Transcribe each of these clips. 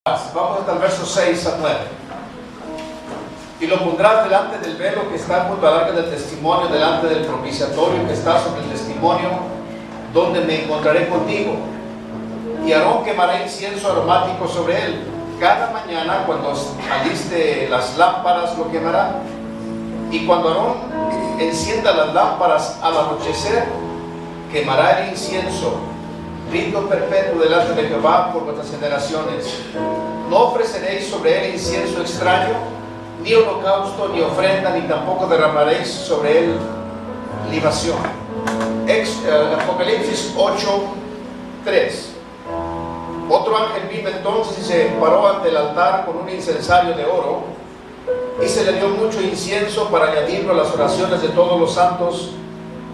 Vamos hasta el verso 6 a 9. Y lo pondrás delante del velo que está junto al arca del testimonio, delante del propiciatorio que está sobre el testimonio, donde me encontraré contigo. Y Aarón quemará incienso aromático sobre él. Cada mañana, cuando aliste las lámparas, lo quemará. Y cuando Aarón encienda las lámparas al anochecer, quemará el incienso, rito perpetuo delante de Jehová por vuestras generaciones. No ofreceréis sobre él incienso extraño, ni holocausto, ni ofrenda, ni tampoco derramaréis sobre él libación. Apocalipsis 8:3. Otro ángel vino entonces y se paró ante el altar con un incensario de oro, y se le dio mucho incienso para añadirlo a las oraciones de todos los santos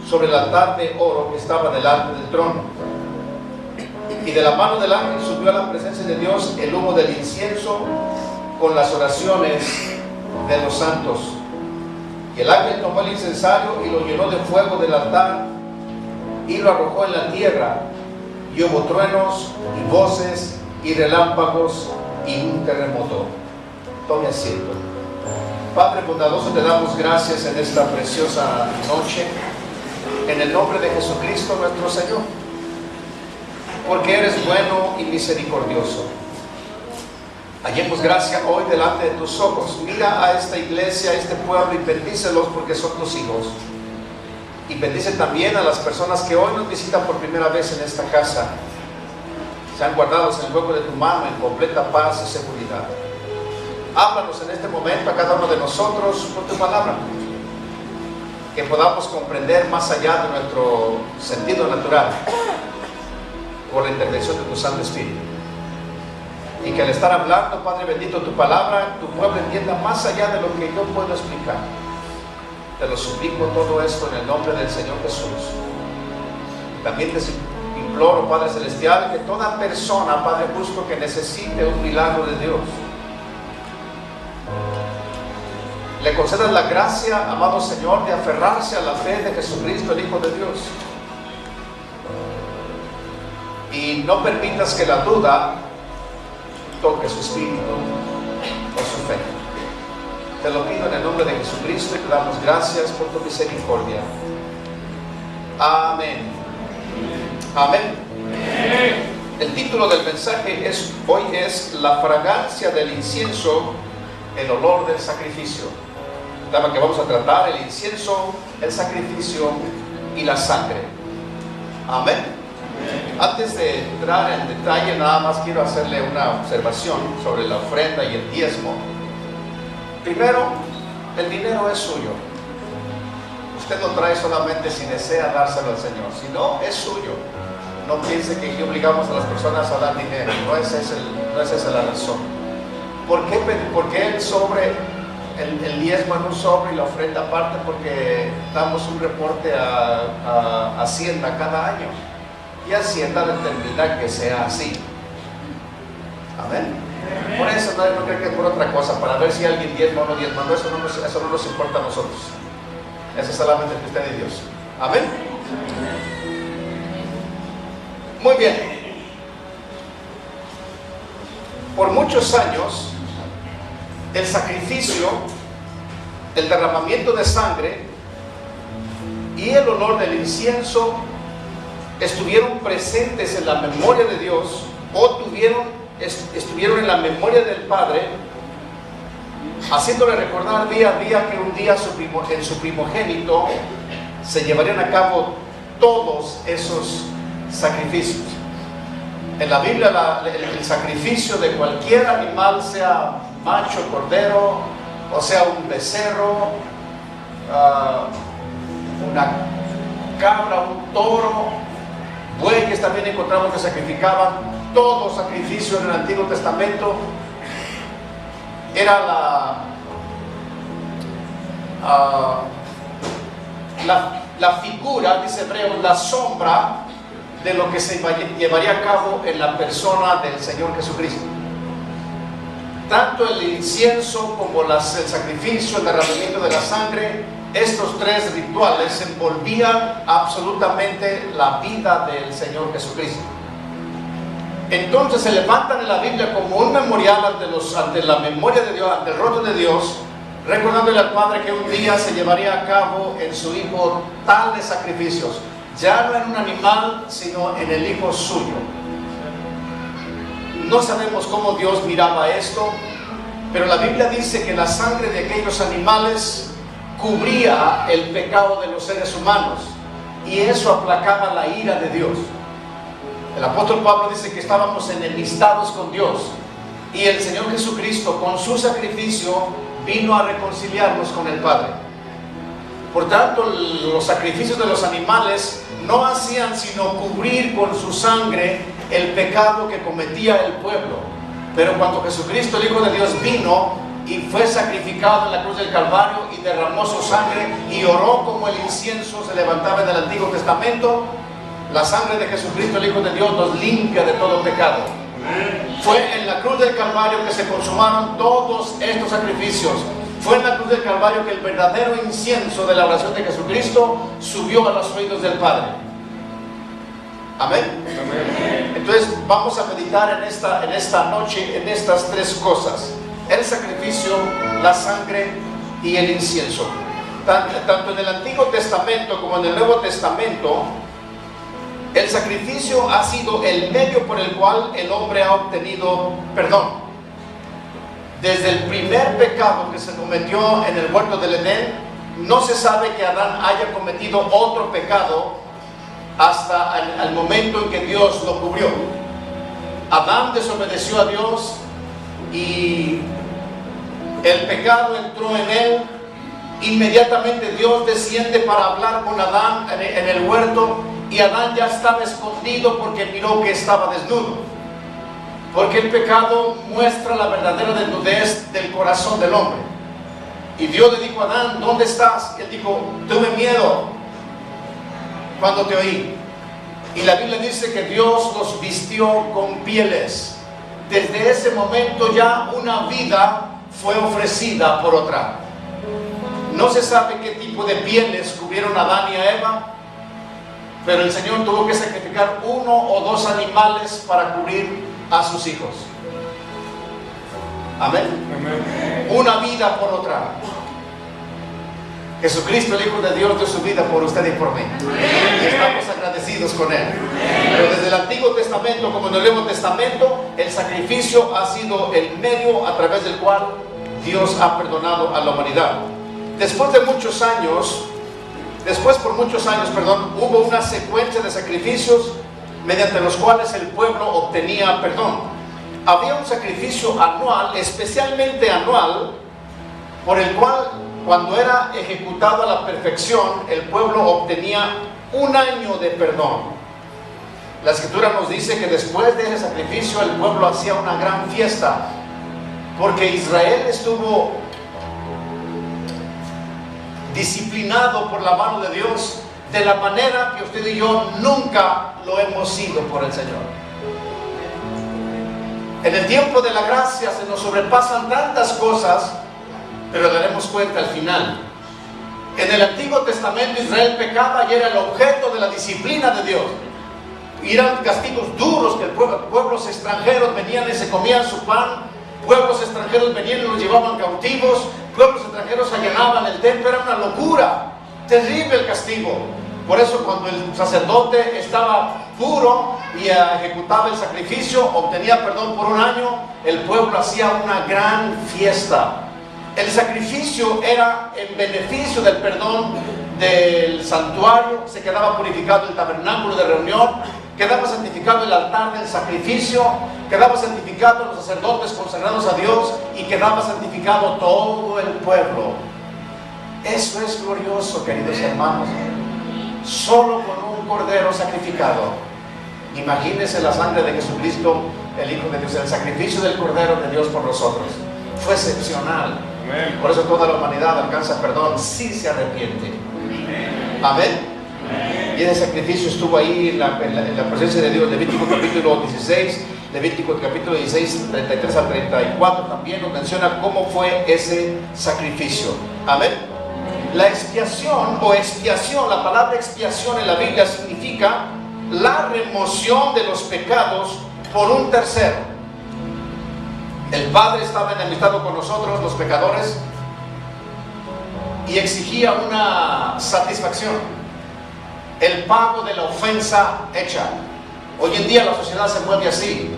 sobre el altar de oro que estaba delante del trono. Y de la mano del ángel subió a la presencia de Dios el humo del incienso con las oraciones de los santos. Y el ángel tomó el incensario y lo llenó de fuego del altar y lo arrojó en la tierra. Y hubo truenos y voces y relámpagos y un terremoto. Tome asiento. Padre bondadoso, te damos gracias en esta preciosa noche, en el nombre de Jesucristo nuestro Señor, porque eres bueno y misericordioso. Hallemos gracia hoy delante de tus ojos. Mira a esta iglesia, a este pueblo, y bendícelos porque son tus hijos. Y bendice también a las personas que hoy nos visitan por primera vez en esta casa. Sean guardados en el hueco de tu mano en completa paz y seguridad. Háblanos en este momento a cada uno de nosotros con tu palabra, que podamos comprender más allá de nuestro sentido natural por la intervención de tu Santo Espíritu. Y que al estar hablando, Padre bendito, tu palabra, tu pueblo entienda más allá de lo que yo puedo explicar. Te lo suplico todo esto en el nombre del Señor Jesús. También te imploro, Padre Celestial, que toda persona, Padre justo, que necesite un milagro de Dios, le concedas la gracia, amado Señor, de aferrarse a la fe de Jesucristo, el Hijo de Dios. Y no permitas que la duda toque su espíritu o su fe. Te lo pido en el nombre de Jesucristo y te damos gracias por tu misericordia. Amén. Amén. El título del mensaje hoy es la fragancia del incienso, el olor del sacrificio. El tema que vamos a tratar: el incienso, el sacrificio y la sangre. Amén. Antes de entrar en detalle, nada más quiero hacerle una observación sobre la ofrenda y el diezmo. Primero, el dinero es suyo. Usted lo trae solamente si desea dárselo al Señor. Si no, es suyo. No piense que aquí obligamos a las personas a dar dinero. No es esa la razón. ¿Por qué el sobre, el diezmo en un sobre y la ofrenda aparte? Porque damos un reporte a Hacienda cada año. Y Hacienda determina que sea así. Amén. Por eso no creo que es por otra cosa, para ver si alguien diezma o no diezma. No, eso no nos importa a nosotros. Eso es solamente entre usted y Dios. Amén. Muy bien. Por muchos años, el sacrificio, el derramamiento de sangre y el olor del incienso estuvieron presentes en la memoria de Dios, o estuvieron en la memoria del Padre, haciéndole recordar día a día que un día en su primogénito se llevarían a cabo todos esos sacrificios. En la Biblia el sacrificio de cualquier animal, sea macho, cordero, o sea un becerro, una cabra, un toro, bueyes también encontramos que sacrificaban. Todo sacrificio en el Antiguo Testamento era la figura, dice Hebreos, la sombra de lo que se llevaría a cabo en la persona del Señor Jesucristo. Tanto el incienso como el sacrificio, el derramamiento de la sangre, estos tres rituales envolvían absolutamente la vida del Señor Jesucristo. Entonces se levantan en la Biblia como un memorial ante la memoria de Dios, ante el rostro de Dios, recordándole al Padre que un día se llevaría a cabo en su Hijo tales sacrificios, ya no en un animal, sino en el Hijo suyo. No sabemos cómo Dios miraba esto, pero la Biblia dice que la sangre de aquellos animales cubría el pecado de los seres humanos, y eso aplacaba la ira de Dios. El apóstol Pablo dice que estábamos enemistados con Dios, y el Señor Jesucristo con su sacrificio vino a reconciliarnos con el Padre. Por tanto, los sacrificios de los animales no hacían sino cubrir con su sangre el pecado que cometía el pueblo. Pero cuando Jesucristo, el Hijo de Dios, vino y fue sacrificado en la cruz del Calvario y derramó su sangre y oró como el incienso se levantaba en el Antiguo Testamento, la sangre de Jesucristo, el Hijo de Dios, nos limpia de todo pecado. Fue en la cruz del Calvario que se consumaron todos estos sacrificios. Fue en la cruz del Calvario que el verdadero incienso de la oración de Jesucristo subió a los oídos del Padre. Amén. Entonces vamos a meditar en esta noche en estas tres cosas: el sacrificio, la sangre y el incienso. Tanto en el Antiguo Testamento como en el Nuevo Testamento, el sacrificio ha sido el medio por el cual el hombre ha obtenido perdón. Desde el primer pecado que se cometió en el huerto del Edén, no se sabe que Adán haya cometido otro pecado hasta el momento en que Dios lo cubrió. Adán desobedeció a Dios y el pecado entró en él. Inmediatamente Dios desciende para hablar con Adán en el huerto, y Adán ya estaba escondido porque miró que estaba desnudo. Porque el pecado muestra la verdadera desnudez del corazón del hombre. Y Dios le dijo a Adán: ¿dónde estás? Y él dijo: tuve miedo cuando te oí. Y la Biblia dice que Dios los vistió con pieles. Desde ese momento ya una vida fue ofrecida por otra. No se sabe qué tipo de pieles cubrieron a Adán y a Eva, pero el Señor tuvo que sacrificar 1 o 2 animales para cubrir a sus hijos. Amén. Una vida por otra. Jesucristo, el Hijo de Dios, dio su vida por usted y por mí. Y estamos agradecidos con Él. Pero desde el Antiguo Testamento como en el Nuevo Testamento, el sacrificio ha sido el medio a través del cual Dios ha perdonado a la humanidad. Después por muchos años, hubo una secuencia de sacrificios mediante los cuales el pueblo obtenía perdón. Había un sacrificio anual, especialmente anual, por el cual, cuando era ejecutado a la perfección, el pueblo obtenía 1 año de perdón. La Escritura nos dice que después de ese sacrificio el pueblo hacía una gran fiesta, porque Israel estuvo disciplinado por la mano de Dios de la manera que usted y yo nunca lo hemos sido por el Señor. En el tiempo de la gracia se nos sobrepasan tantas cosas, pero daremos cuenta al final. En el Antiguo Testamento Israel pecaba y era el objeto de la disciplina de Dios. Y eran castigos duros que pueblos extranjeros venían y se comían su pan. Pueblos extranjeros venían y los llevaban cautivos. Pueblos extranjeros allanaban el templo. Era una locura, terrible el castigo. Por eso cuando el sacerdote estaba puro y ejecutaba el sacrificio, obtenía perdón por 1 año, el pueblo hacía una gran fiesta. El sacrificio era en beneficio del perdón del santuario. Se quedaba purificado el tabernáculo de reunión, quedaba santificado el altar del sacrificio, quedaba santificado los sacerdotes consagrados a Dios y quedaba santificado todo el pueblo. Eso es glorioso, queridos hermanos. Solo con un cordero sacrificado. Imagínense la sangre de Jesucristo, el Hijo de Dios, el sacrificio del cordero de Dios por nosotros. Fue excepcional. Amén. Por eso toda la humanidad alcanza perdón si se arrepiente. Amén. Y ese sacrificio estuvo ahí en la presencia de Dios. Levítico capítulo 16, Levítico capítulo 16, 33 al 34 también nos menciona cómo fue ese sacrificio. Amén. La expiación o expiación, la palabra expiación en la Biblia significa la remoción de los pecados por un tercero. El Padre estaba enemistado con nosotros, los pecadores, y exigía una satisfacción, el pago de la ofensa hecha. Hoy en día la sociedad se mueve así.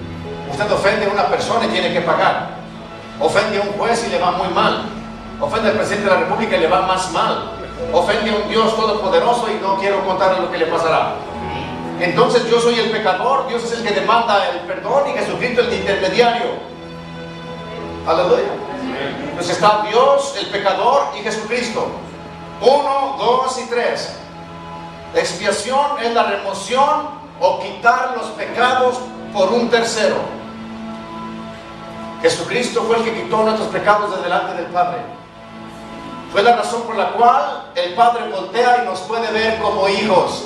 Usted ofende a una persona y tiene que pagar. Ofende a un juez y le va muy mal. Ofende al presidente de la República y le va más mal. Ofende a un Dios todopoderoso y no quiero contarle lo que le pasará. Entonces yo soy el pecador, Dios es el que demanda el perdón y Jesucristo el intermediario. Aleluya. Entonces está Dios, el pecador y Jesucristo. 1, 2 y 3. Expiación es la remoción o quitar los pecados por un tercero. Jesucristo fue el que quitó nuestros pecados de delante del Padre. Fue la razón por la cual el Padre voltea y nos puede ver como hijos,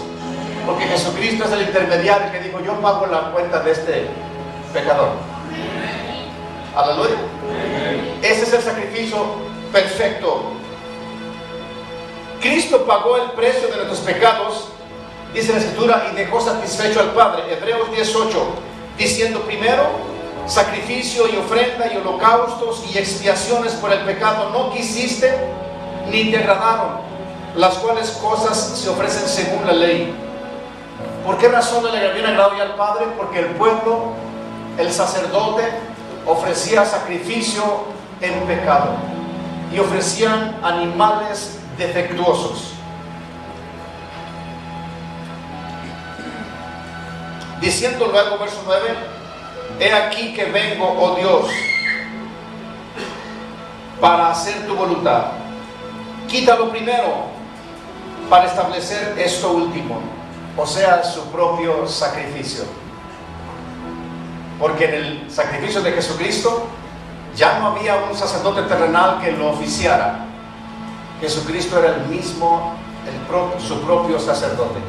porque Jesucristo es el intermediario que dijo: yo pago la cuenta de este pecador. Aleluya. Ese es el sacrificio perfecto. Cristo pagó el precio de nuestros pecados, dice la Escritura, y dejó satisfecho al Padre. Hebreos 10:8, diciendo: primero, sacrificio y ofrenda y holocaustos y expiaciones por el pecado no quisiste, ni te agradaron, las cuales cosas se ofrecen según la ley. ¿Por qué razón no le habían agradado ya al Padre? Porque el pueblo, el sacerdote, ofrecía sacrificio en pecado y ofrecían animales defectuosos. Diciendo luego, verso 9: he aquí que vengo, oh Dios, para hacer tu voluntad. Quita lo primero para establecer esto último, o sea, su propio sacrificio. Porque en el sacrificio de Jesucristo ya no había un sacerdote terrenal que lo oficiara. Jesucristo era el mismo, su propio sacerdote.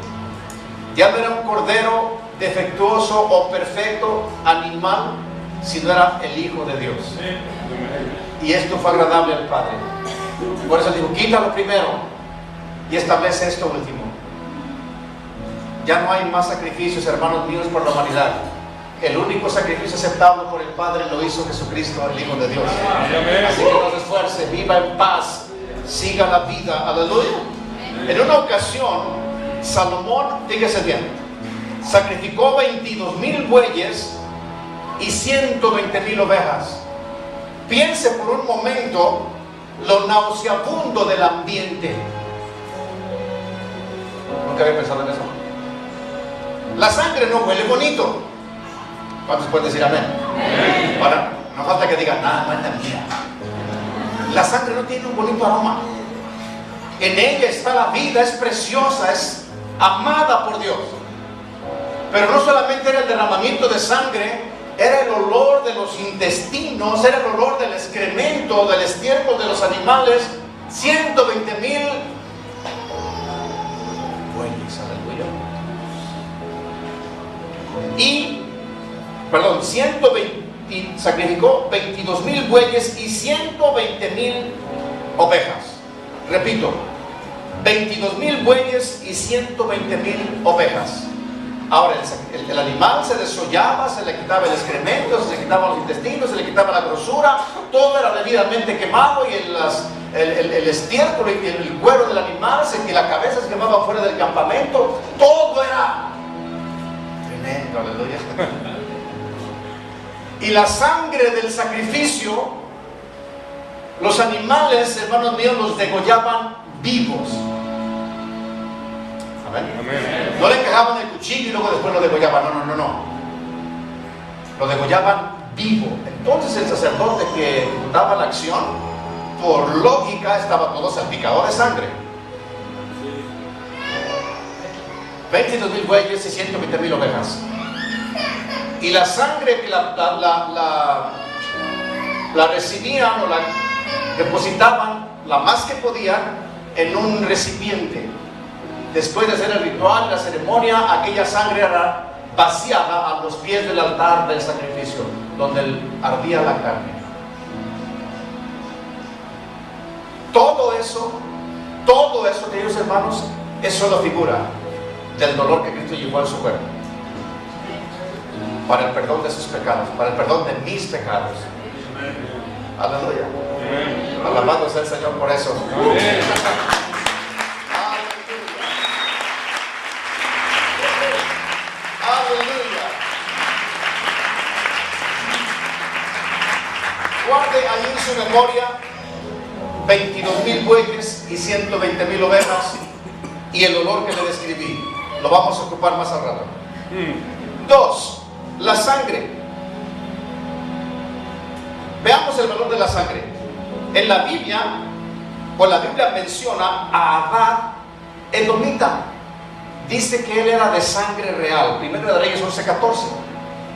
Ya no era un cordero defectuoso o perfecto animal, sino era el Hijo de Dios. Y esto fue agradable al Padre. Por eso digo: quítalo primero y establece esto último. Ya no hay más sacrificios, hermanos míos, por la humanidad. El único sacrificio aceptable por el Padre lo hizo Jesucristo, el Hijo de Dios. Así que no se esfuerce, viva en paz, siga la vida. Aleluya. En una ocasión, Salomón, fíjese bien, sacrificó 22,000 bueyes y 120,000 ovejas. Piense por un momento lo nauseabundo del ambiente. Nunca había pensado en eso. La sangre no huele bonito. ¿Cuántos pueden decir amén? Ahora, no falta que digan: nada, no es la mía. La sangre no tiene un bonito aroma. En ella está la vida, es preciosa, es amada por Dios. Pero no solamente era el derramamiento de sangre, era el olor de los intestinos, era el olor del excremento, del estiércol de los animales. 120,000 bueyes, aleluya. Sacrificó 22,000 bueyes y 120,000 ovejas. Repito, 22,000 bueyes y 120,000 ovejas. Ahora el animal se desollaba, se le quitaba el excremento, se le quitaban los intestinos, se le quitaba la grosura, todo era debidamente quemado, y el estiércol y el cuero del animal, la cabeza se quemaba fuera del campamento, todo era tremendo, aleluya. Y la sangre del sacrificio, los animales, hermanos míos, los degollaban vivos. Amén. No le encajaban el cuchillo y luego después lo degollaban. No. Lo degollaban vivo. Entonces el sacerdote que ejecutaba la acción, por lógica, estaba todo salpicado de sangre. 22,000 bueyes y 120,000 ovejas. Y la sangre que la recibían o la depositaban, la más que podían, en un recipiente. Después de hacer el ritual, la ceremonia, aquella sangre era vaciada a los pies del altar del sacrificio, donde ardía la carne. Todo eso, queridos hermanos, es solo figura del dolor que Cristo llevó en su cuerpo. para el perdón de sus pecados, para el perdón de mis pecados. Aleluya. Alabado sea el Señor por eso. Aleluya. Guarde ahí en su memoria 22,000 bueyes y 120,000 ovejas y el olor que le describí. Lo vamos a ocupar más al rato. 2. La sangre. Veamos el valor de la sangre. En la Biblia menciona a Adad edomita. Dice que él era de sangre real. Primero de Reyes 11:14.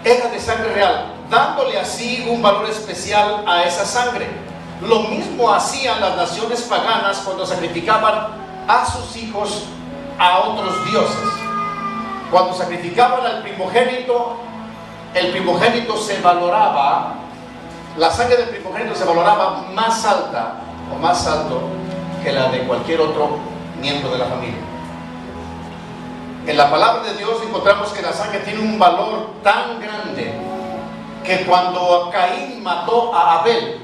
Era de sangre real, dándole así un valor especial a esa sangre. Lo mismo hacían las naciones paganas cuando sacrificaban a sus hijos a otros dioses. Cuando sacrificaban al primogénito, el primogénito se valoraba, la sangre del primogénito se valoraba más alta o más alto que la de cualquier otro miembro de la familia. En la palabra de Dios encontramos que la sangre tiene un valor tan grande que cuando Caín mató a Abel,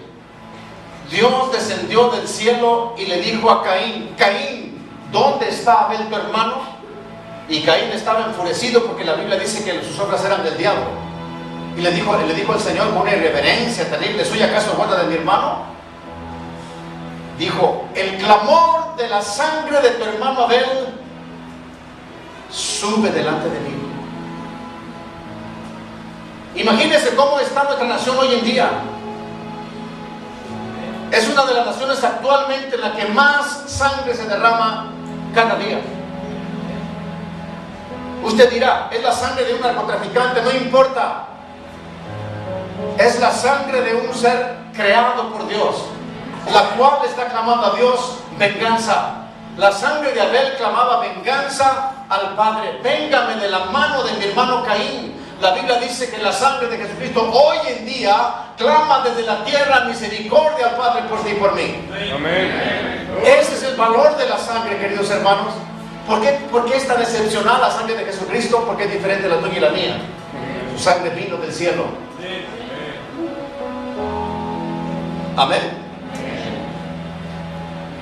Dios descendió del cielo y le dijo a Caín: Caín, ¿dónde está Abel tu hermano? Y Caín estaba enfurecido porque la Biblia dice que sus obras eran del diablo. Y le dijo al Señor con una irreverencia terrible: ¿soy acaso guarda de mi hermano? Dijo: el clamor de la sangre de tu hermano Abel sube delante de mí. Imagínense cómo está nuestra nación hoy en día. Es una de las naciones actualmente en la que más sangre se derrama cada día. Usted dirá: es la sangre de un narcotraficante. No importa. Es la sangre de un ser creado por Dios, la cual está clamando a Dios venganza. La sangre de Abel clamaba venganza al Padre. Véngame de la mano de mi hermano Caín. La Biblia dice que la sangre de Jesucristo hoy en día clama desde la tierra misericordia al Padre por ti y por mí. Amén. Ese es el valor de la sangre, queridos hermanos. ¿Por qué es tan excepcional la sangre de Jesucristo? Porque es diferente la tuya y la mía. Su sangre vino del cielo. Amén.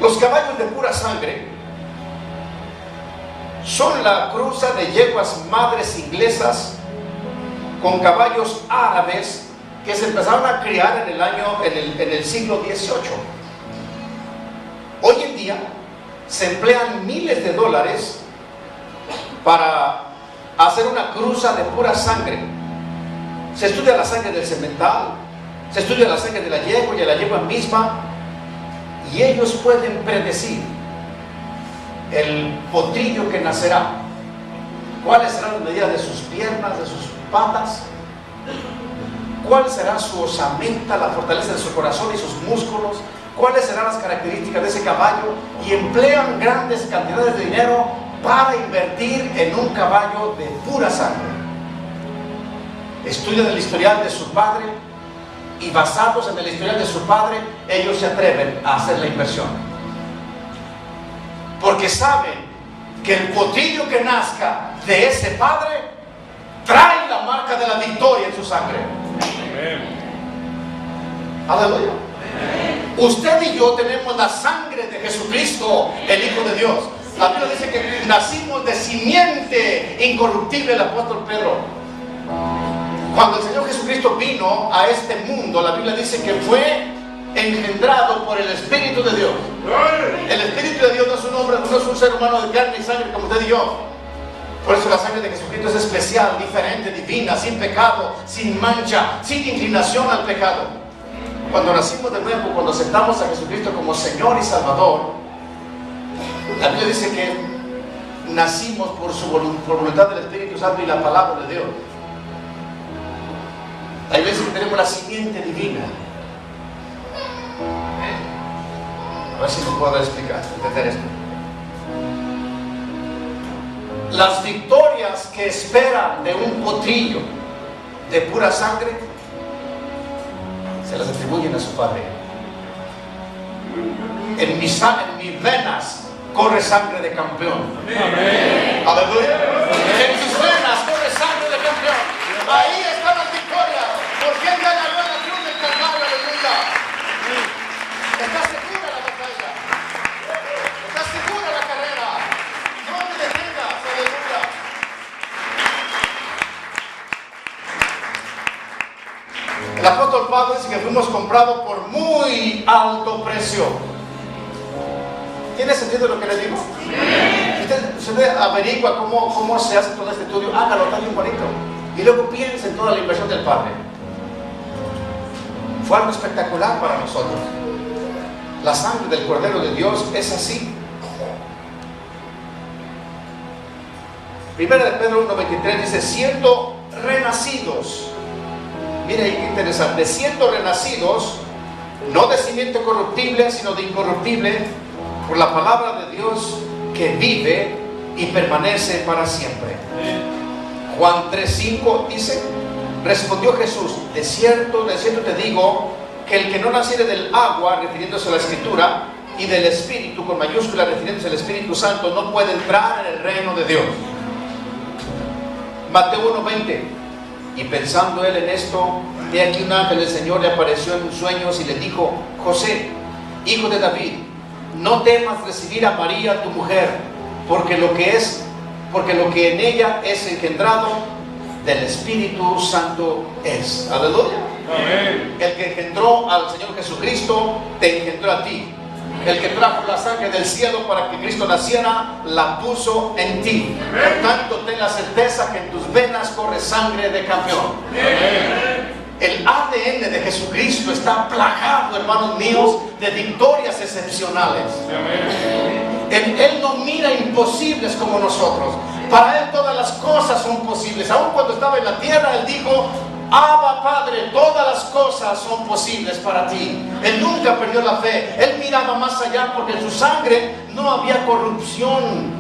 Los caballos de pura sangre son la cruza de yeguas madres inglesas con caballos árabes que se empezaron a criar en el siglo XVIII. Hoy en día se emplean miles de dólares para hacer una cruza de pura sangre. Se estudia la sangre del semental, se estudia la sangre de la yegua y de la yegua misma, y ellos pueden predecir el potrillo que nacerá, cuáles serán las medidas de sus piernas, de sus patas, cuál será su osamenta, la fortaleza de su corazón y sus músculos, cuáles serán las características de ese caballo, y emplean grandes cantidades de dinero para invertir en un caballo de pura sangre. Estudian el historial de su padre, y basados en el historial de su padre, ellos se atreven a hacer la inversión, porque saben que el potrillo que nazca de ese padre trae la marca de la victoria en su sangre. Aleluya. Usted y yo tenemos la sangre de Jesucristo, el Hijo de Dios. La Biblia dice que nacimos de simiente incorruptible, el apóstol Pedro. Cuando el Señor Jesucristo vino a este mundo, la Biblia dice que fue engendrado por el Espíritu de Dios. El Espíritu de Dios no es un hombre, no es un ser humano de carne y sangre como usted y yo. Por eso la sangre de Jesucristo es especial, diferente, divina, sin pecado, sin mancha, sin inclinación al pecado. Cuando nacimos de nuevo, cuando aceptamos a Jesucristo como Señor y Salvador, la Biblia dice que nacimos por voluntad del Espíritu Santo y la palabra de Dios. Hay veces que tenemos la simiente divina. A ver si me puedo explicar, entender esto. Las victorias que esperan de un potrillo de pura sangre se las atribuyen a su padre. En mis venas corre sangre de campeón. Amén. Aleluya. En sus venas corre sangre de campeón. Ahí está que fuimos comprados por muy alto precio. ¿Tiene sentido lo que le digo? Usted averigua cómo se hace todo este estudio, hágalo, está bien bonito. Y luego piensa en toda la inversión del Padre. Fue algo espectacular para nosotros. La sangre del Cordero de Dios es así. Primera de Pedro 1:23 dice, siendo renacidos. Mira ahí qué interesante. Siendo renacidos, no de simiente corruptible, sino de incorruptible, por la palabra de Dios que vive y permanece para siempre. Juan 3:5 dice, respondió Jesús, de cierto te digo, que el que no naciere del agua, refiriéndose a la Escritura, y del Espíritu, con mayúscula, refiriéndose al Espíritu Santo, no puede entrar en el reino de Dios. Mateo 1:20, y pensando él en esto, he aquí un ángel del Señor le apareció en sueños y le dijo, José, hijo de David, no temas recibir a María tu mujer, porque lo que en ella es engendrado del Espíritu Santo es. Aleluya. Amén. El que engendró al Señor Jesucristo te engendró a ti. El que trajo la sangre del cielo para que Cristo naciera, la puso en ti. Por tanto, ten la certeza que en tus venas corre sangre de campeón. Amén. El ADN de Jesucristo está plagado, hermanos míos, de victorias excepcionales. Amén. Él no mira imposibles como nosotros. Para Él todas las cosas son posibles. Aun cuando estaba en la tierra, Él dijo, Abba Padre, todas las cosas son posibles para ti. Él nunca perdió la fe. Él miraba más allá porque en su sangre no había corrupción.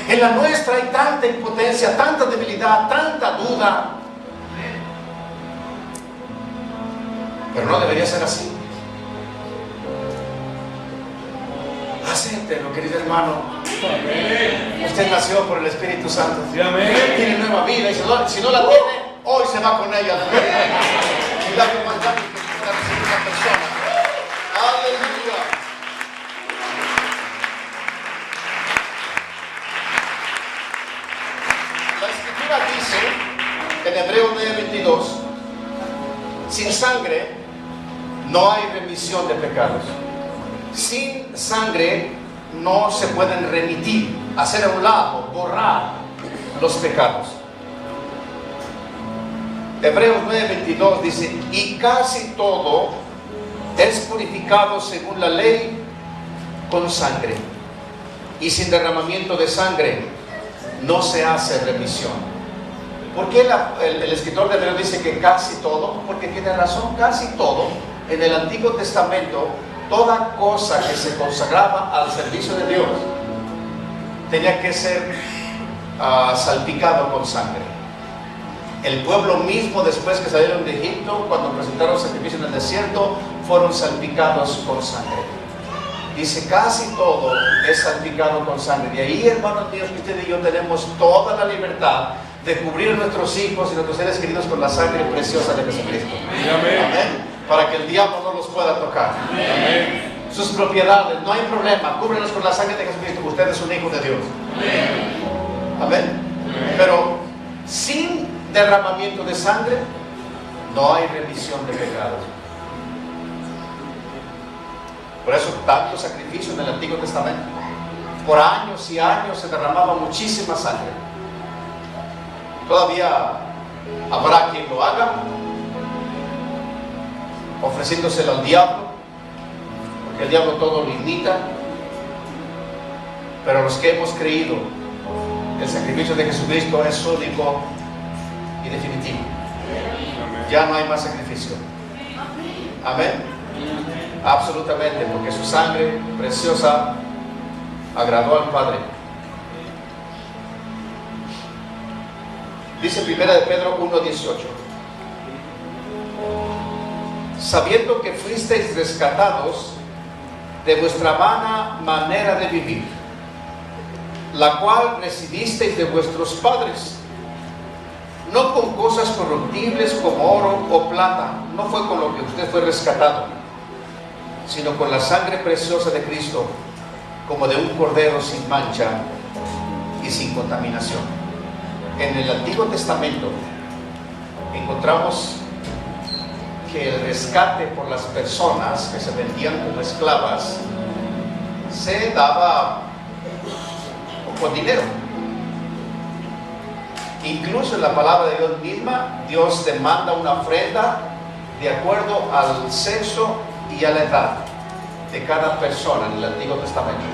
En la nuestra hay tanta impotencia, tanta debilidad, tanta duda. Pero no debería ser así. Acéptelo, querido hermano. Amén. Usted nació por el Espíritu Santo. Sí, amén. Tiene nueva vida y si no la tiene, hoy se va con ella. Milagro más grande que pueda recibir una persona. Aleluya. La Escritura dice en Hebreos 9:22, sin sangre no hay remisión de pecados. Sin sangre no se pueden remitir, hacer a un lado, borrar los pecados. Hebreos 9:22 dice, y casi todo es purificado según la ley con sangre, y sin derramamiento de sangre no se hace remisión. ¿Por qué el escritor de Hebreos dice que casi todo? Porque tiene razón, casi todo. En el Antiguo Testamento, toda cosa que se consagraba al servicio de Dios tenía que ser salpicado con sangre. El pueblo mismo, después que salieron de Egipto, cuando presentaron sacrificio en el desierto, fueron salpicados con sangre. Dice, casi todo es salpicado con sangre. De ahí, hermanos míos, que usted y yo tenemos toda la libertad de cubrir a nuestros hijos y nuestros seres queridos con la sangre preciosa de Jesucristo. Amén. Amén. Para que el diablo no los pueda tocar. Amén. Sus propiedades, no hay problema, cúbrelos con la sangre de Jesucristo. Usted es un hijo de Dios. Amén. Amén. Pero sin derramamiento de sangre no hay remisión de pecados. Por eso tanto sacrificio en el Antiguo Testamento. Por años y años se derramaba muchísima sangre. Todavía habrá quien lo haga, ofreciéndoselo al diablo, porque el diablo todo lo imita. Pero los que hemos creído que el sacrificio de Jesucristo es único y definitivo, ya no hay más sacrificio. Amén. Absolutamente, porque su sangre preciosa agradó al Padre. Dice Primera de Pedro 1:18, sabiendo que fuisteis rescatados de vuestra vana manera de vivir, la cual recibisteis de vuestros padres, no con cosas corruptibles como oro o plata, no fue con lo que usted fue rescatado, sino con la sangre preciosa de Cristo, como de un cordero sin mancha y sin contaminación. En el Antiguo Testamento encontramos que el rescate por las personas que se vendían como esclavas se daba con dinero. Incluso en la palabra de Dios misma, Dios demanda una ofrenda de acuerdo al sexo y a la edad de cada persona en el Antiguo Testamento.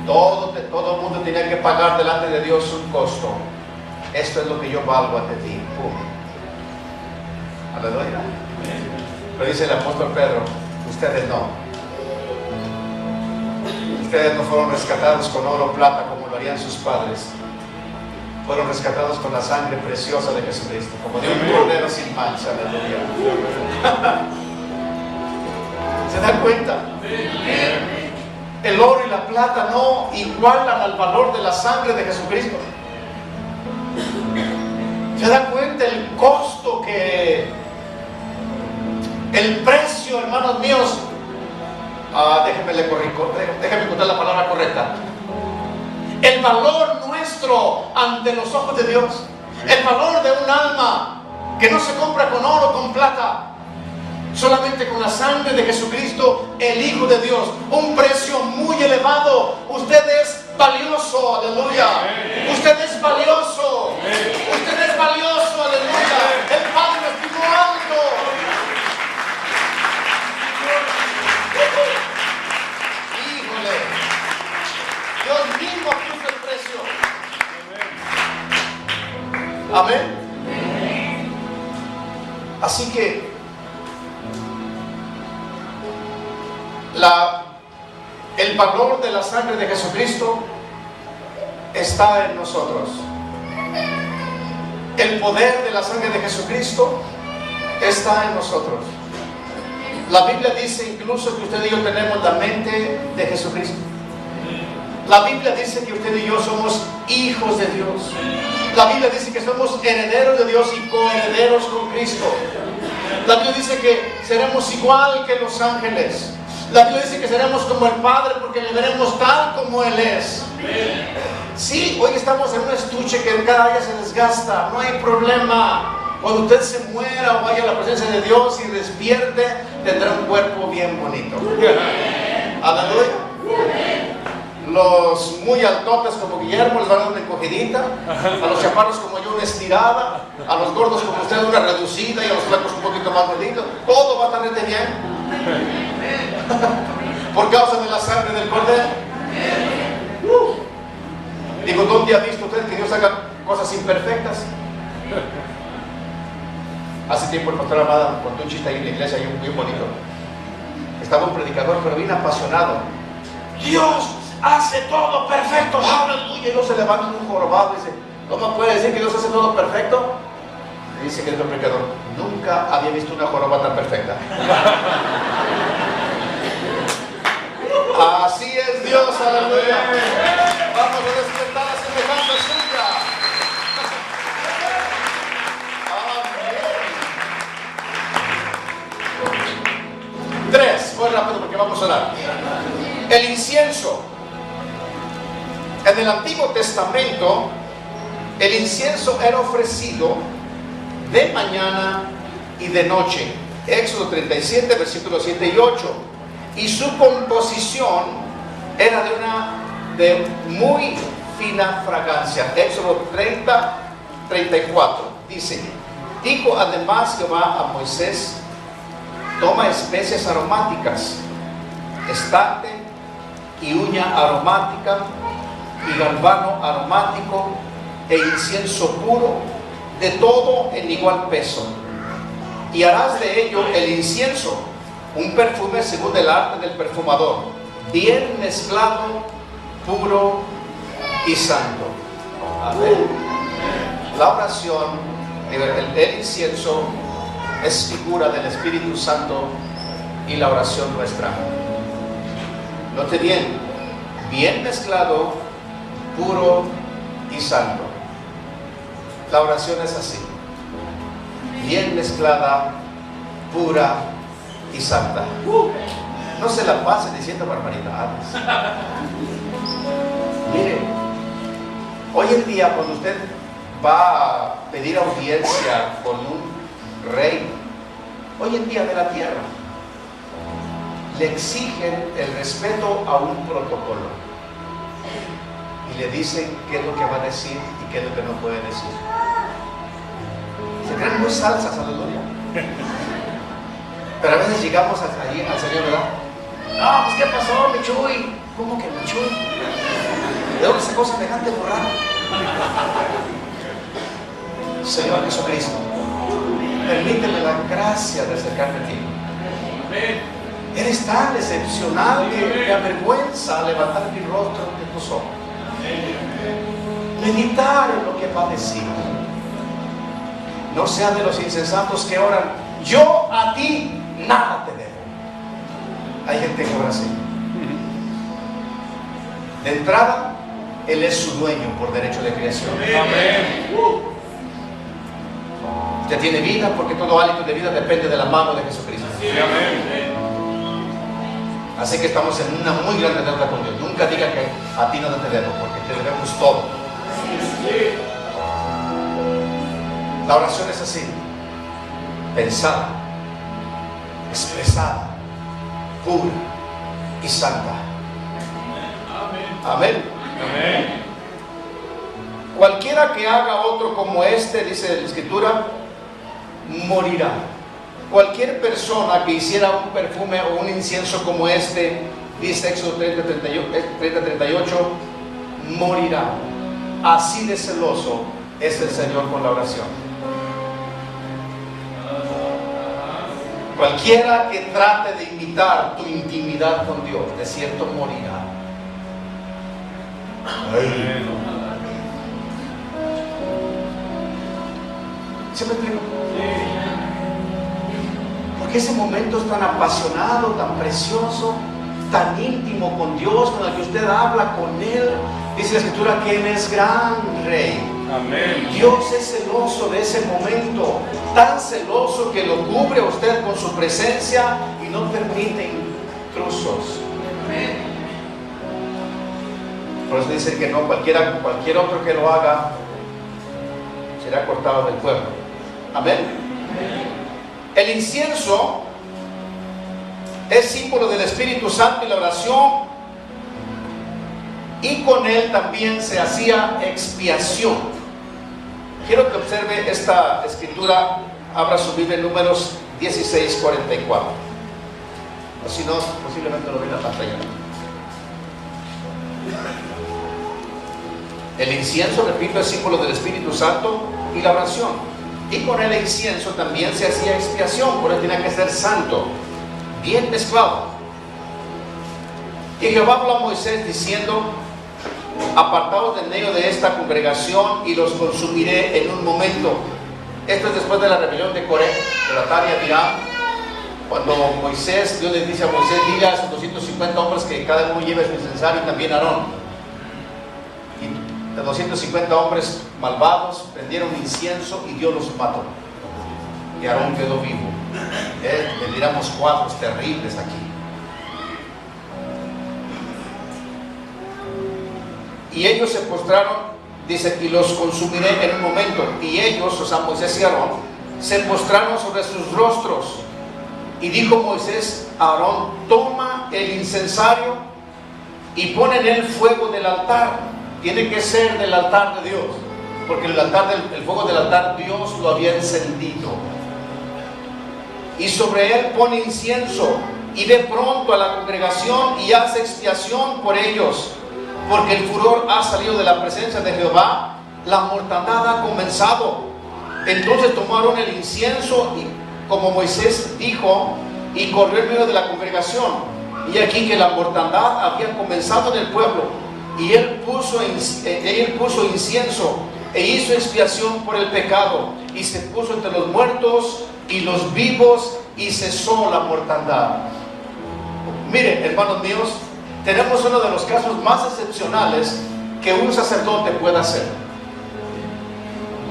Todo el mundo tenía que pagar delante de Dios un costo. Esto es lo que yo valgo ante ti. ¡Pum! Aleluya. Pero dice el apóstol Pedro, ustedes no. Ustedes no fueron rescatados con oro o plata como lo harían sus padres. Fueron rescatados con la sangre preciosa de Jesucristo, como de un cordero sin mancha. Aleluya. ¿Se dan cuenta? El oro y la plata no igualan al valor de la sangre de Jesucristo. ¿Se dan cuenta el costo el precio, hermanos míos? Déjenme contar la palabra correcta. El valor nuestro ante los ojos de Dios, el valor de un alma que no se compra con oro, con plata, solamente con la sangre de Jesucristo, el Hijo de Dios. Un precio muy elevado. Usted es valioso, aleluya. Usted es valioso. Usted es valioso, aleluya. El Padre lo estimó alto. Híjole, Dios mismo puso el precio. Amén. Así que el valor de la sangre de Jesucristo está en nosotros. El poder de la sangre de Jesucristo está en nosotros. La Biblia dice incluso que usted y yo tenemos la mente de Jesucristo. La Biblia dice que usted y yo somos hijos de Dios. La Biblia dice que somos herederos de Dios y coherederos con Cristo. La Biblia dice que seremos igual que los ángeles. La Biblia dice que seremos como el Padre porque le veremos tal como Él es. Sí, hoy estamos en un estuche que cada día se desgasta. No hay problema. Cuando usted se muera o vaya a la presencia de Dios y despierte, tendrá un cuerpo bien bonito. Aleluya. Los muy altotes como Guillermo les van a dar una encogidita. A los chaparros como yo una estirada. A los gordos como usted una reducida. Y a los flacos un poquito más gorditos. Todo va a estar bien. Por causa de la sangre del Cordero. Digo, ¿dónde ha visto usted que Dios haga cosas imperfectas? Hace tiempo el pastor Amada contó un chiste ahí en la iglesia, muy bonito. Estaba un predicador, pero bien apasionado. Dios hace todo perfecto, aleluya. Y luego se levanta un jorobado y dice, ¿cómo puede decir que Dios hace todo perfecto? Le dice que el predicador, nunca había visto una joroba tan perfecta. Así es Dios, aleluya. Vamos a despertar a semejanza suya. Amén. 3, muy rápido porque vamos a orar. El incienso. En el Antiguo Testamento, el incienso era ofrecido de mañana y de noche. Éxodo 37, versículos 7 y 8. Y su composición era de muy fina fragancia. Éxodo 30, 34. Dice, dijo además Jehová a Moisés, toma especias aromáticas, estarte y uña aromática y galvano aromático e incienso puro, de todo en igual peso. Y harás de ello el incienso, un perfume según el arte del perfumador, bien mezclado, puro y santo. Amén. La oración, el incienso es figura del Espíritu Santo y la oración nuestra. Note bien mezclado, puro y santo. La oración es así, bien mezclada, pura y santa. No se la pase diciendo barbaridades. Mire, hoy en día cuando usted va a pedir audiencia con un rey hoy en día de la tierra, le exigen el respeto a un protocolo y le dicen qué es lo que va a decir y qué es lo que no puede decir. Se creen muy salsas, aleluya. Pero a veces llegamos allí al Señor, ¿verdad? No, pues ¿qué pasó, mi Chuy? ¿Cómo que mi Chuy? ¿De dónde sacó semejante borrado? Señor Jesucristo, permíteme la gracia de acercarme a ti. Eres tan excepcional que me avergüenza levantar mi rostro ante tus ojos. Meditar en lo que va a decir. No sean de los insensatos que oran, yo a ti nada te debo. Hay gente que ora así. De entrada, Él es su dueño por derecho de creación. Amén. Usted tiene vida porque todo hálito de vida depende de la mano de Jesucristo. Amén. Así que estamos en una muy grande deuda con Dios. Nunca diga que a ti no te debo, porque te debemos todo. La oración es así: pensada, expresada, pura y santa. Amén. Amén. Cualquiera que haga otro como este, dice la Escritura, morirá. Cualquier persona que hiciera un perfume o un incienso como este, dice Éxodo 30:38, morirá. Así de celoso es el Señor con la oración. Cualquiera que trate de imitar tu intimidad con Dios, de cierto morirá. Ay. ¿Se me explico? Porque ese momento es tan apasionado, tan precioso, tan íntimo con Dios, con el que usted habla con Él. Dice la Escritura que Él es gran Rey. Amén. Dios es celoso de ese momento, tan celoso que lo cubre a usted con su presencia y no permite intrusos. Amén. Por eso dice que no, cualquier otro que lo haga será cortado del pueblo. Amén. El incienso es símbolo del Espíritu Santo y la oración, y con él también se hacía expiación. Quiero que observe esta escritura. Abra su Biblia en Números 16:44. O si no, posiblemente lo ve en la pantalla. El incienso, repito, es símbolo del Espíritu Santo y la oración. Y con el incienso también se hacía expiación, por eso tenía que ser santo, bien mezclado. Y Jehová habló a Moisés diciendo: apartaos de en medio de esta congregación y los consumiré en un momento. Esto es después de la rebelión de Coré, de Datán y Abiram. Cuando Dios le dice a Moisés: dile a sus 250 hombres que cada uno lleve su incensario, y también Aarón. De 250 hombres malvados prendieron incienso y Dios los mató. Y Aarón quedó vivo. Le diramos cuadros terribles aquí. Y ellos se postraron, dice, y los consumiré en un momento. Y ellos, o sea, Moisés y Aarón, se postraron sobre sus rostros. Y dijo Moisés a Aarón: toma el incensario y pon en él fuego del altar. Tiene que ser del altar de Dios, porque el fuego del altar Dios lo había encendido. Y sobre él pone incienso, y de pronto a la congregación y hace expiación por ellos, porque el furor ha salido de la presencia de Jehová, la mortandad ha comenzado. Entonces tomaron el incienso, y como Moisés dijo, y corrió en medio de la congregación. Y aquí que la mortandad había comenzado en el pueblo. Y él puso incienso e hizo expiación por el pecado, y se puso entre los muertos y los vivos, y cesó la mortandad. Miren, hermanos míos, tenemos uno de los casos más excepcionales que un sacerdote puede hacer.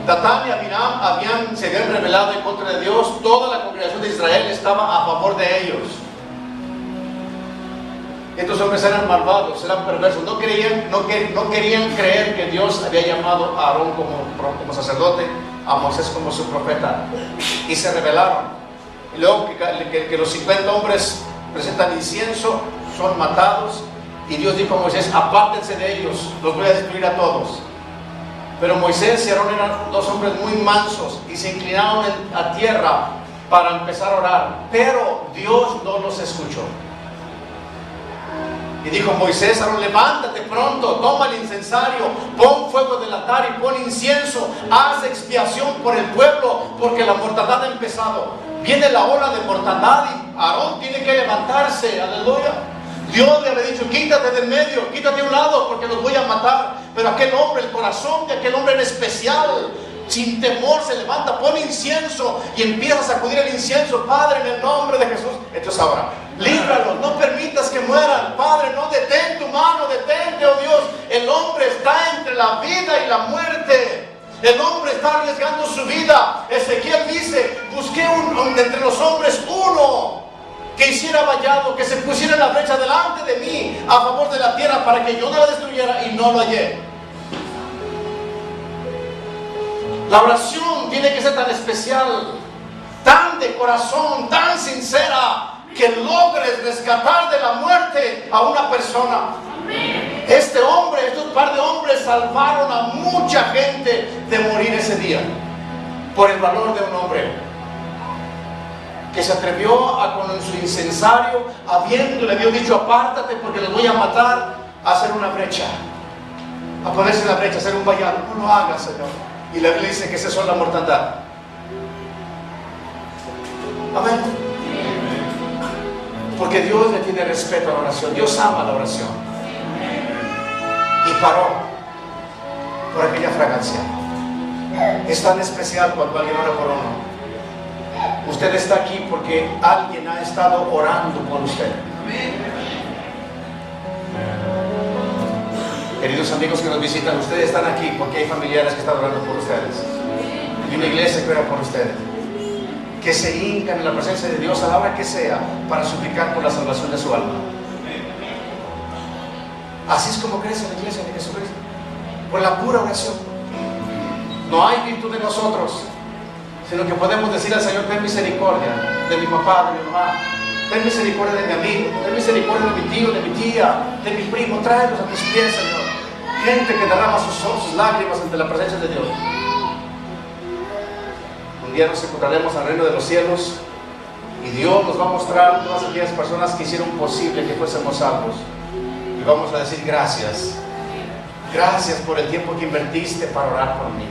Datán y Abiram se habían rebelado en contra de Dios. Toda la congregación de Israel estaba a favor de ellos. Estos hombres eran malvados, eran perversos, no querían creer que Dios había llamado a Aarón como sacerdote, a Moisés como su profeta, y se rebelaron. y luego que los 50 hombres presentan incienso, son matados, y Dios dijo a Moisés: apártense de ellos, los voy a destruir a todos. Pero Moisés y Aarón eran dos hombres muy mansos y se inclinaron a tierra para empezar a orar, pero Dios no los escuchó. Y dijo Moisés: Aarón, levántate pronto, toma el incensario, pon fuego del altar y pon incienso, haz expiación por el pueblo, porque la mortandad ha empezado. Viene la ola de mortandad y Aarón tiene que levantarse. Aleluya. Dios le había dicho: quítate del medio, quítate a un lado, porque los voy a matar. Pero aquel hombre, el corazón de aquel hombre en especial, sin temor se levanta, pone incienso y empieza a sacudir el incienso. Padre, en el nombre de Jesús. Entonces ahora, líbralos, no permitas que mueran. Padre, no, detén tu mano, detente, oh Dios. El hombre está entre la vida y la muerte. El hombre está arriesgando su vida. Ezequiel dice: busqué entre los hombres uno que hiciera vallado, que se pusiera en la brecha delante de mí a favor de la tierra para que yo no la destruyera, y no lo hallé. La oración tiene que ser tan especial, tan de corazón, tan sincera, que logres rescatar de la muerte a una persona. Este hombre, estos par de hombres salvaron a mucha gente de morir ese día por el valor de un hombre que se atrevió a, con su incensario, habiéndole Dios dicho: apártate porque los voy a matar, a hacer una brecha, a ponerse en la brecha, a hacer un vallado. No lo hagas, Señor. Y la Biblia dice que esa es la mortandad. Amén. Porque Dios le tiene respeto a la oración. Dios ama la oración. Y paró por aquella fragancia. Es tan especial cuando alguien ora por uno. Usted está aquí porque alguien ha estado orando por usted. Queridos amigos que nos visitan, ustedes están aquí porque hay familiares que están orando por ustedes. Y una iglesia que ora por ustedes, que se hincan en la presencia de Dios a la hora que sea para suplicar por la salvación de su alma. Así es como crece la iglesia de Jesucristo, por la pura oración. No hay virtud de nosotros, sino que podemos decir al Señor: ten misericordia de mi papá, de mi mamá, ten misericordia de mi amigo, ten misericordia de mi tío, de mi tía, de mi primo. Tráelos a tus pies, Señor. Gente que derrama sus lágrimas ante la presencia de Dios. Un día nos encontraremos al reino de los cielos y Dios nos va a mostrar todas aquellas personas que hicieron posible que fuésemos salvos, y vamos a decir: gracias, gracias por el tiempo que invertiste para orar por mí.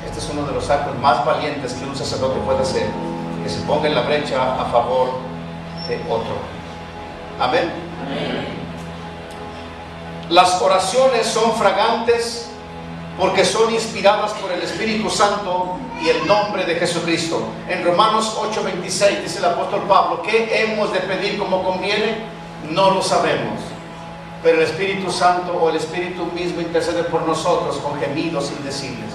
Este es uno de los actos más valientes que un sacerdote puede hacer, que se ponga en la brecha a favor de otro. Amén. Amén. Las oraciones son fragantes porque son inspiradas por el Espíritu Santo y el nombre de Jesucristo. En Romanos 8:26 dice el apóstol Pablo: ¿qué hemos de pedir como conviene? No lo sabemos, pero el Espíritu Santo o el Espíritu mismo intercede por nosotros con gemidos indecibles.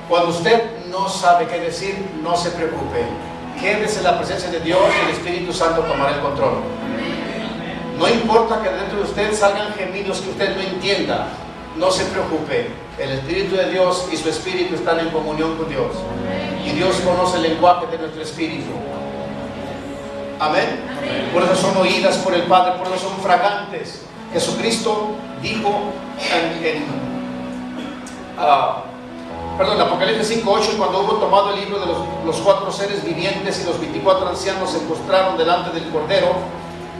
Cuando usted no sabe qué decir, no se preocupe. Quédese en la presencia de Dios y el Espíritu Santo tomará el control. No importa que dentro de usted salgan gemidos que usted no entienda, no se preocupe. El Espíritu de Dios y su Espíritu están en comunión con Dios. Y Dios conoce el lenguaje de nuestro espíritu. Amén. Por eso son oídas por el Padre, por eso son fragantes. Jesucristo dijo en Apocalipsis 5:8: y cuando hubo tomado el libro de los 4 seres vivientes y los 24 ancianos se postraron delante del Cordero,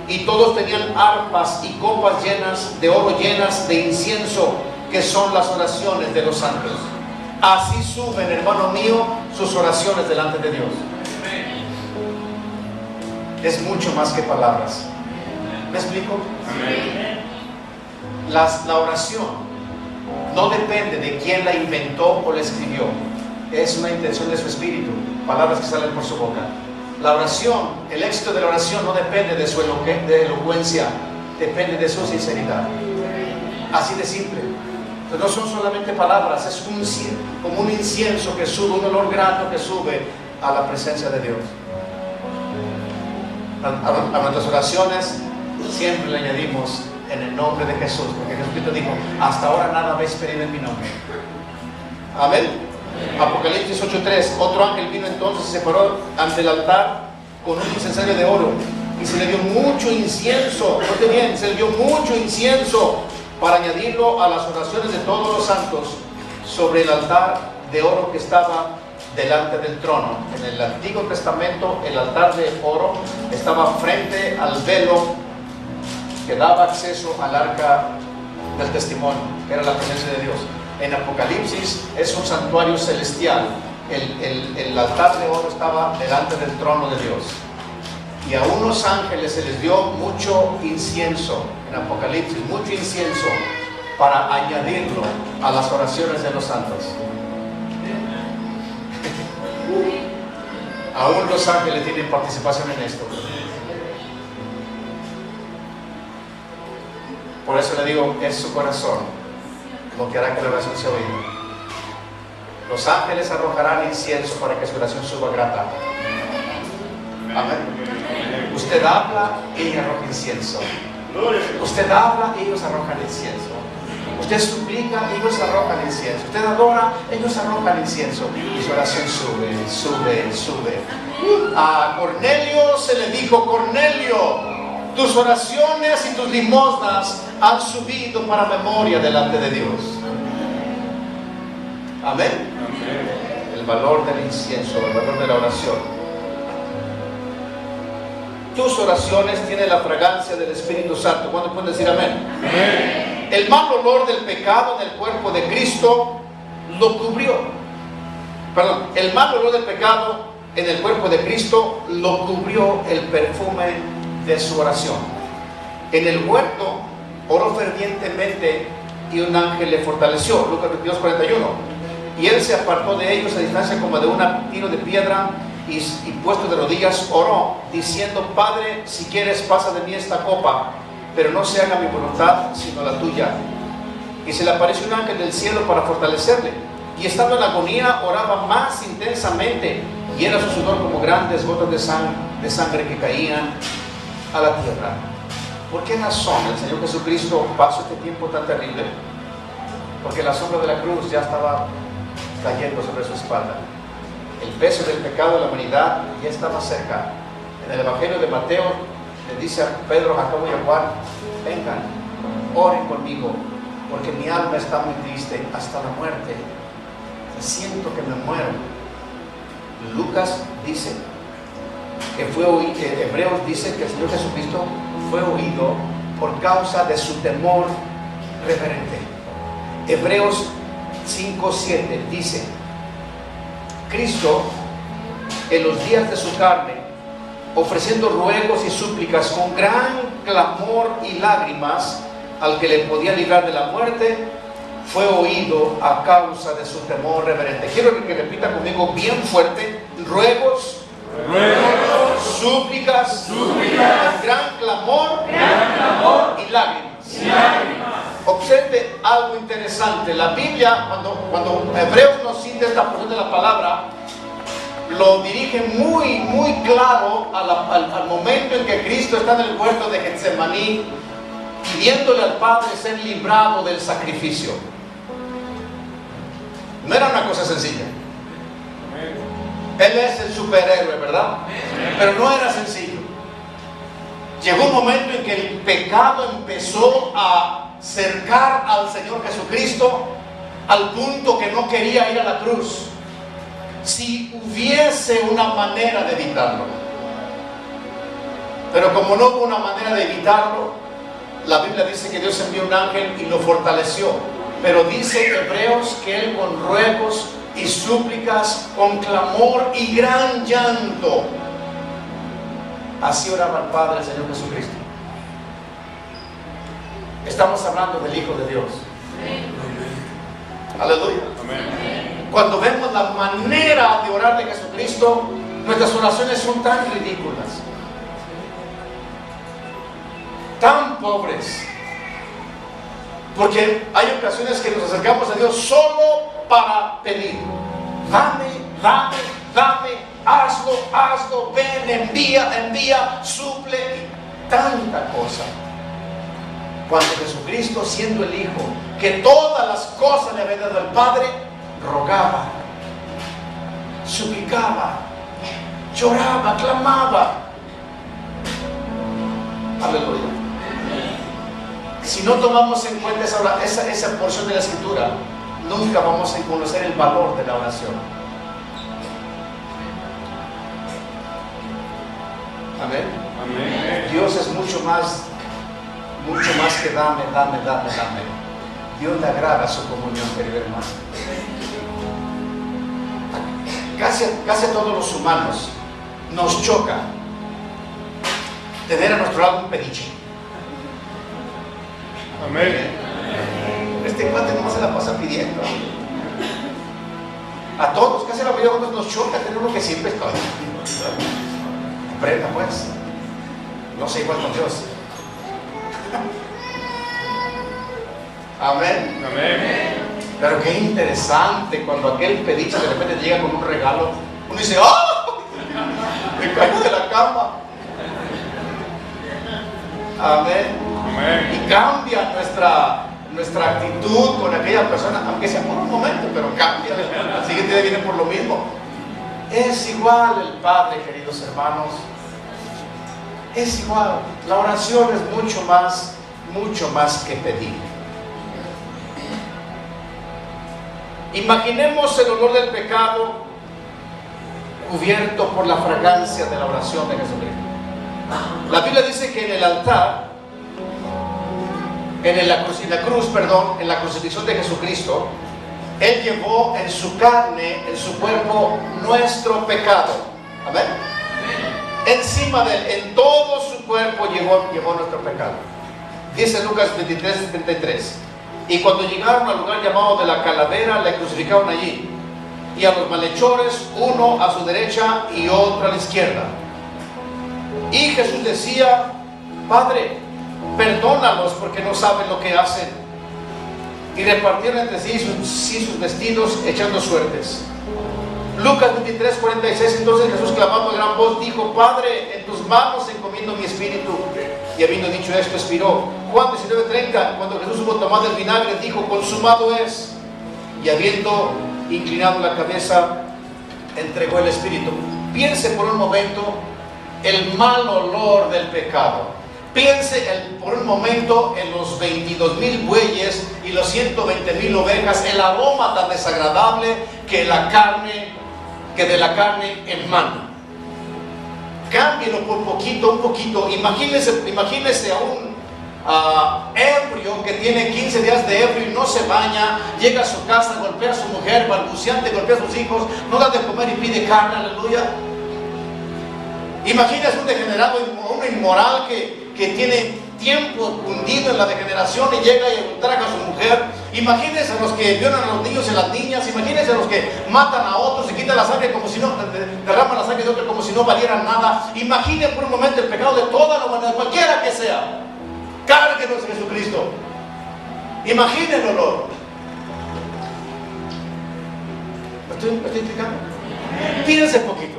y todos tenían arpas y copas llenas de oro, llenas de incienso, que son las oraciones de los santos. Así suben, hermano mío, sus oraciones delante de Dios. Es mucho más que palabras. ¿Me explico? La oración no depende de quién la inventó o la escribió. Es una intención de su espíritu, palabras que salen por su boca. La oración, el éxito de la oración no depende de su elocuencia, depende de su sinceridad. Así de simple. Entonces no son solamente palabras, es como un incienso que sube, un olor grato que sube a la presencia de Dios. A nuestras oraciones siempre le añadimos: en el nombre de Jesús, porque Jesucristo dijo: hasta ahora nada habéis pedido en mi nombre. Amén. Apocalipsis 8:3, otro ángel vino entonces y se paró ante el altar con un incensario de oro y se le dio mucho incienso, note bien, se le dio mucho incienso para añadirlo a las oraciones de todos los santos sobre el altar de oro que estaba delante del trono. En el Antiguo Testamento el altar de oro estaba frente al velo que daba acceso al arca del testimonio, que era la presencia de Dios. En Apocalipsis es un santuario celestial. El altar de oro estaba delante del trono de Dios. Y a unos ángeles se les dio mucho incienso, en Apocalipsis, mucho incienso, para añadirlo a las oraciones de los santos. Aún los ángeles tienen participación en esto. Por eso le digo, es su corazón lo que hará que la oración sea oída. Los ángeles arrojarán incienso para que su oración suba grata. Amén. Usted habla y ellos arrojan incienso. Usted habla y ellos arrojan incienso. Usted suplica y ellos arrojan incienso. Usted adora, ellos arrojan incienso. Y su oración sube, sube, sube. A Cornelio se le dijo: Cornelio, tus oraciones y tus limosnas han subido para memoria delante de Dios. Amén. El valor del incienso, el valor de la oración. Tus oraciones tienen la fragancia del Espíritu Santo. ¿Cuándo pueden decir amén? Amén. El mal olor del pecado en el cuerpo de Cristo lo cubrió. Perdón, el mal olor del pecado en el cuerpo de Cristo lo cubrió el perfume de su oración. En el huerto oró fervientemente y un ángel le fortaleció. Lucas 22:41. Y él se apartó de ellos a distancia como de un tiro de piedra y puesto de rodillas oró, diciendo: Padre, si quieres pasa de mí esta copa, pero no se haga mi voluntad sino la tuya. Y se le apareció un ángel del cielo para fortalecerle, y estando en agonía oraba más intensamente, y era su sudor como grandes gotas de sangre que caían a la tierra. ¿Por qué razón el Señor Jesucristo pasó este tiempo tan terrible? Porque la sombra de la cruz ya estaba cayendo sobre su espalda. El peso del pecado de la humanidad ya estaba cerca. En el Evangelio de Mateo le dice a Pedro, Jacobo y a Juan: vengan, oren conmigo, porque mi alma está muy triste hasta la muerte. Siento que me muero. Lucas dice que Hebreos dice que el Señor Jesucristo fue oído por causa de su temor reverente. Hebreos 5:7 dice: Cristo, en los días de su carne, ofreciendo ruegos y súplicas con gran clamor y lágrimas al que le podía librar de la muerte, fue oído a causa de su temor reverente. Quiero que repita conmigo bien fuerte: ruegos, súplicas, con gran clamor y lágrimas. Observe algo interesante. La Biblia, cuando Hebreos nos cita esta porción de la palabra, lo dirige muy claro al momento en que Cristo está en el huerto de Getsemaní, pidiéndole al Padre ser librado del sacrificio. No era una cosa sencilla. Él es el superhéroe, ¿verdad? Pero no era sencillo. Llegó un momento en que el pecado empezó a cercar al Señor Jesucristo al punto que no quería ir a la cruz si hubiese una manera de evitarlo. Pero como no hubo una manera de evitarlo, la Biblia dice que Dios envió un ángel y lo fortaleció. Pero dice Hebreos que él con ruegos y súplicas, con clamor y gran llanto, así oraba al Padre el Señor Jesucristo. Estamos hablando del Hijo de Dios. Aleluya. Amén. Cuando vemos la manera de orar de Jesucristo, nuestras oraciones son tan ridículas, tan pobres, porque hay ocasiones que nos acercamos a Dios solo para pedir: dame, hazlo, ven, envía, suple, y tanta cosa. Cuando Jesucristo, siendo el Hijo, que todas las cosas le había dado al Padre, rogaba suplicaba, lloraba, clamaba. Aleluya. Si no tomamos en cuenta esa porción de la Escritura, nunca vamos a conocer el valor de la oración. Amén. Amén. Dios es mucho más que dame. Dios le agrada su comunión, querido hermano. Casi a todos los humanos nos choca tener a nuestro lado un pediche. Amén. Este cuate no se la pasa pidiendo. A todos, casi a la mayoría de nosotros nos choca tener uno que siempre está. Aprenda pues. No sé igual con Dios. Amén. Amén. Pero qué interesante cuando aquel pediche de repente llega con un regalo. Uno dice, ¡oh! Me caigo de la cama. Amén. Amén. Y cambia nuestra actitud con aquella persona, aunque sea por un momento, pero cambia. Al siguiente día viene por lo mismo. Es igual el Padre, queridos hermanos. Es igual. La oración es mucho más que pedir. Imaginemos el olor del pecado cubierto por la fragancia de la oración de Jesucristo. La Biblia dice que en el altar, en la crucifixión de Jesucristo, Él llevó en su carne, en su cuerpo, nuestro pecado. Amén. Encima de Él, en todo su cuerpo llevó nuestro pecado. Dice Lucas 23:33. Y cuando llegaron al lugar llamado de la Calavera, le crucificaron allí, y a los malhechores, uno a su derecha y otro a la izquierda. Y Jesús decía, Padre, perdónalos porque no saben lo que hacen. Y repartieron entre sí sus vestidos, echando suertes. Lucas 23:46. Entonces Jesús, clamando a gran voz, dijo, Padre, en tus manos encomiendo mi espíritu. Y habiendo dicho esto, expiró. Juan 19:30. Cuando Jesús hubo tomado el vinagre, dijo, consumado es. Y habiendo inclinado la cabeza, entregó el espíritu. Piense por un momento el mal olor del pecado. Piense por un momento en los 22,000 bueyes y los 120,000 ovejas, el aroma tan desagradable que de la carne emana. Cámbielo por un poquito. Imagínese a un ebrio que tiene 15 días de ebrio y no se baña, llega a su casa, golpea a su mujer, balbuceante, golpea a sus hijos, no da de comer y pide carne, aleluya. Imagínese un degenerado, un inmoral que tiene tiempo hundido en la degeneración y llega y ultraja a su mujer. Imagínense a los que violan a los niños y las niñas. Imagínense a los que matan a otros y quitan la sangre como si no, derraman la sangre de otro como si no valieran nada. Imaginen por un momento el pecado de toda la humanidad, cualquiera que sea. Cárguenos en Jesucristo. Imaginen el olor. ¿Me estoy explicando? Piense un poquito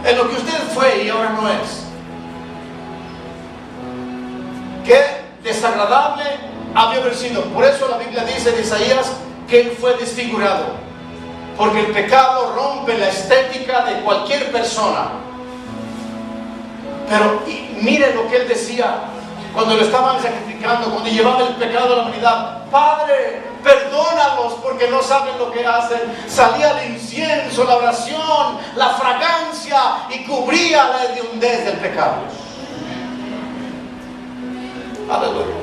en lo que usted fue y ahora no es. Qué desagradable había haber sido. Por eso la Biblia dice en Isaías que Él fue desfigurado, porque el pecado rompe la estética de cualquier persona. Pero mire lo que Él decía cuando lo estaban sacrificando, cuando llevaba el pecado a la humanidad. Padre, perdónalos porque no saben lo que hacen. Salía el incienso, la oración, la fragancia y cubría la hediondez del pecado. Aleluya.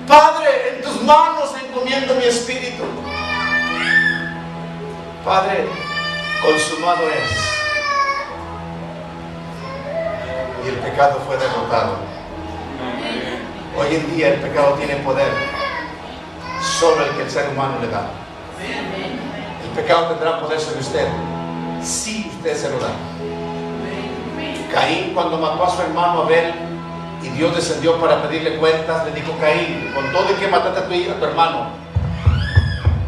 Padre, en tus manos encomiendo mi espíritu. Padre, consumado es. Y el pecado fue derrotado. Hoy en día el pecado tiene poder solo el que el ser humano le da. El pecado tendrá poder sobre usted si usted se lo da. Caín, cuando mató a su hermano Abel y Dios descendió para pedirle cuentas, le dijo: Caín, con todo y que mataste a tu hermano,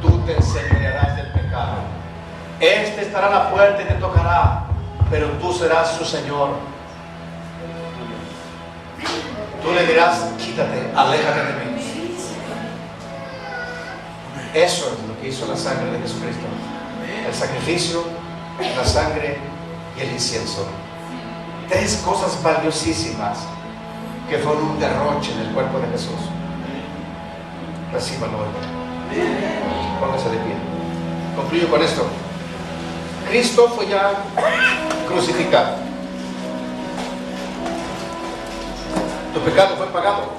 tú te enseñorearás del pecado. Este estará a la puerta y te tocará, pero tú serás su Señor. Tú le dirás: quítate, aléjate de mí. Eso es lo que hizo la sangre de Jesucristo. el sacrificio, la sangre y el incienso. 3 cosas valiosísimas que fueron un derroche en el cuerpo de Jesús. Recíbalo hoy. Póngase de pie. Concluyo con esto. Cristo fue ya crucificado. Tu pecado fue pagado.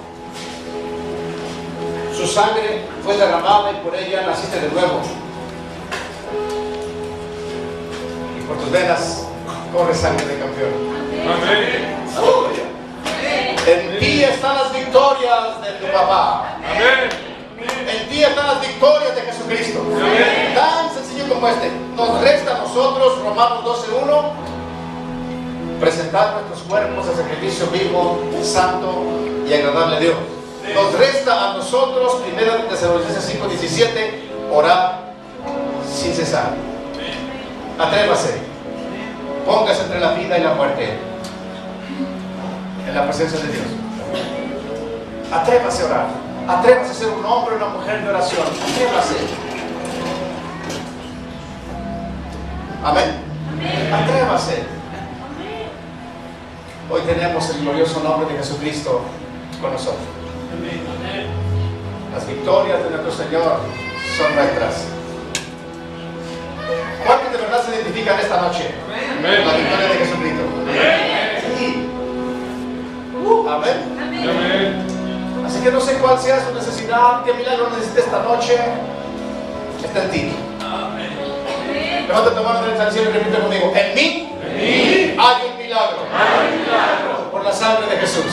Su sangre fue derramada y por ella naciste de nuevo. Y por tus venas corre sangre de campeón. Amén. En ti están las victorias de tu papá. Amén. En ti están las victorias de Jesucristo. Amén. Tan sencillo como este. Nos resta a nosotros, Romanos 12:1, presentar nuestros cuerpos a sacrificio vivo, santo y agradable a Dios. Nos resta a nosotros, 1 Tesalonicenses 5:17, orar sin cesar. Atrévase. Póngase entre la vida y la muerte en la presencia de Dios. Atrévase a orar. Atrévase a ser un hombre o una mujer de oración. Atrévase. Amén. Atrévase. Hoy tenemos el glorioso nombre de Jesucristo con nosotros. Las victorias de nuestro Señor son nuestras. ¿Cuántos de verdad se identifican esta noche? Amén. La victoria de Jesucristo. Sí. Amén. Amén. Así que no sé cuál sea su necesidad, qué milagro necesita esta noche. Está en ti. Levanta tu mano derecha al cielo y repite conmigo. En mí hay un milagro. Por la sangre de Jesús.